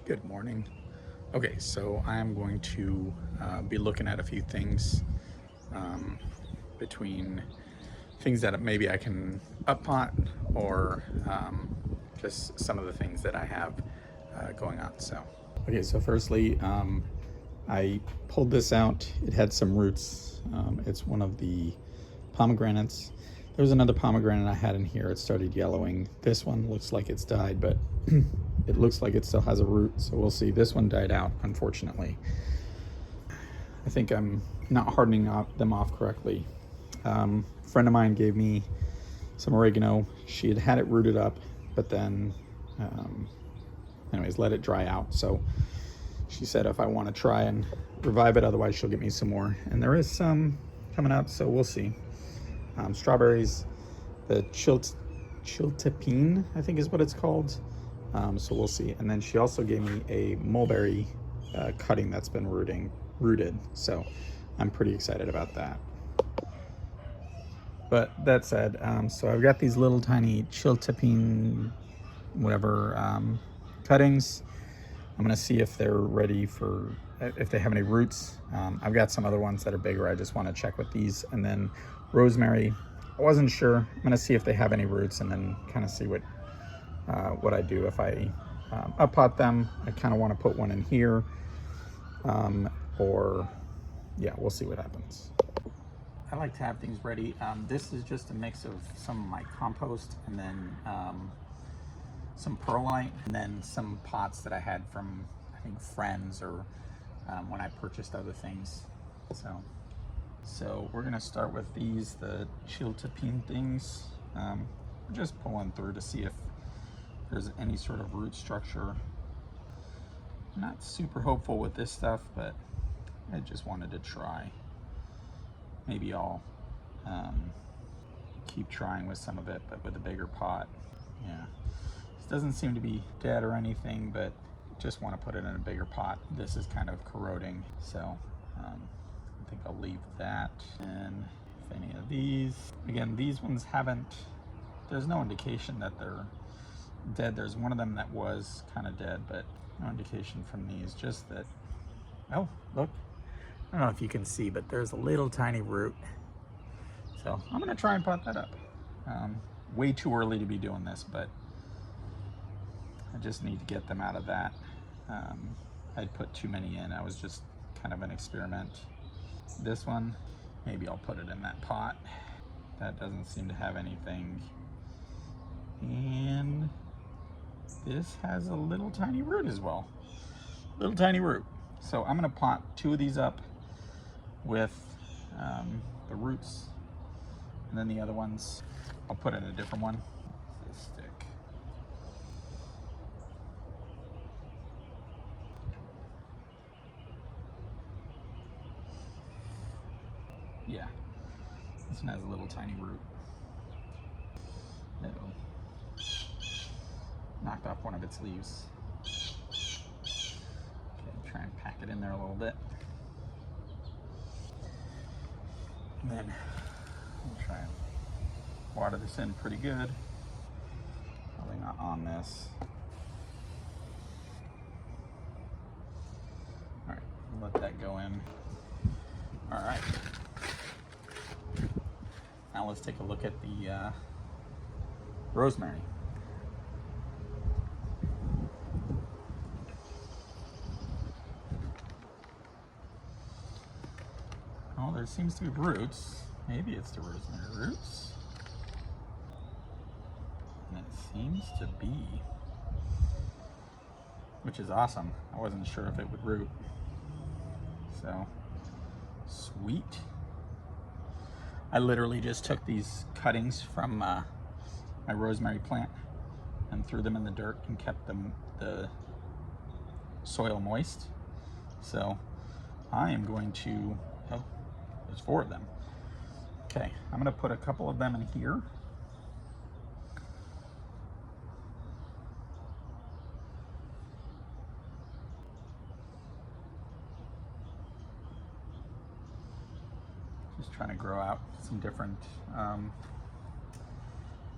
Good morning. Okay, so I'm going to be looking at a few things um, between things that maybe I can up pot or just some of the things that I have going on. Okay, so firstly, I pulled this out. It had some roots. It's one of the pomegranates. There was another pomegranate I had in here. It started yellowing. This one looks like it's died, but it looks like it still has a root, so we'll see. This one died out, unfortunately. I think I'm not hardening them off correctly. A friend of mine gave me some oregano. She had had it rooted up, but then, anyways, let it dry out. So she said if I want to try and revive it, otherwise she'll get me some more. And there is some coming up, so we'll see. Strawberries, the Chiltepin, I think is what it's called. So we'll see. And then she also gave me a mulberry cutting that's been rooted. So I'm pretty excited about that. But that said, so I've got these little tiny Chiltepin, whatever, cuttings. I'm gonna see if they're ready for, if they have any roots. I've got some other ones that are bigger. I just want to check with these. And then rosemary, I wasn't sure. I'm gonna see if they have any roots and then kind of see what I do. If I up pot them, I kind of want to put one in here, or yeah, we'll see what happens. I like to have things ready. This is just a mix of some of my compost and then some perlite, and then some pots that I had from, I think, friends or when I purchased other things. So we're gonna start with these, the Chiltepin things. We're just pulling through to see if there's any sort of root structure. I'm not super hopeful with this stuff, but I just wanted to try. Maybe I'll keep trying with some of it, but with a bigger pot. Yeah, this doesn't seem to be dead or anything, but just want to put it in a bigger pot. This is kind of corroding, so I think I'll leave that. And if any of these, again, these ones haven't, there's no indication that they're dead. There's one of them that was kind of dead, but no indication from these, just that, oh, look, I don't know if you can see, but there's a little tiny root. So I'm gonna try and pot that up. Way too early to be doing this, but I just need to get them out of that. I'd put too many in. I was just kind of an experiment. This one, maybe I'll put it in that pot. That doesn't seem to have anything. And this has a little tiny root as well. Little tiny root. So I'm gonna pot two of these up with the roots, and then the other ones I'll put in a different one. This stick. Yeah, this one has a little tiny root. Uh-oh. Knocked off one of its leaves. Okay, try and pack it in there a little bit. And then we'll try and water this in pretty good. Probably not on this. All right, let that go in. All right. Now let's take a look at the rosemary. Oh, there seems to be roots. Maybe it's the rosemary roots. And it seems to be, which is awesome. I wasn't sure if it would root. So, sweet. I literally just took these cuttings from my rosemary plant and threw them in the dirt and kept the soil moist. So I am going to, oh, there's 4 of them. Okay, I'm gonna put a couple of them in here. Just trying to grow out some different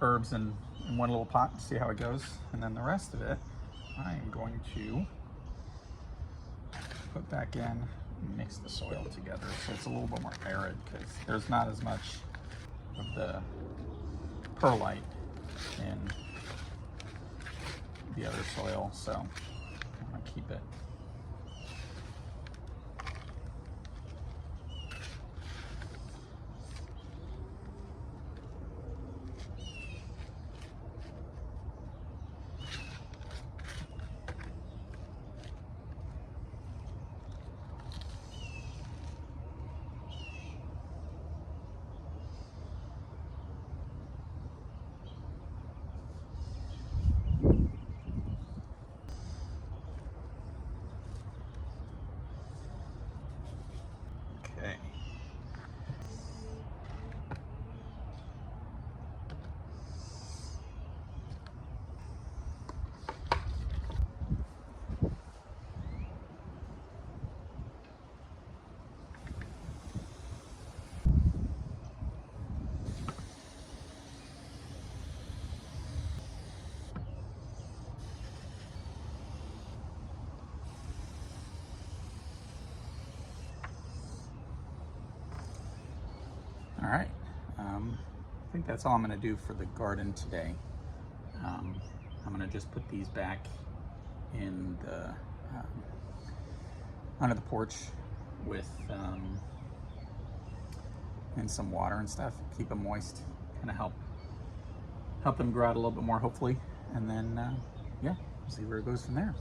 herbs in one little pot and see how it goes. And then the rest of it, I am going to put back in, mix the soil together so it's a little bit more arid, because there's not as much of the perlite in the other soil, so I'm going to keep it. Okay. All right, I think that's all I'm going to do for the garden today. I'm going to just put these back in the under the porch with and some water and stuff, keep them moist, kind of help them grow out a little bit more, hopefully, and then yeah, see where it goes from there.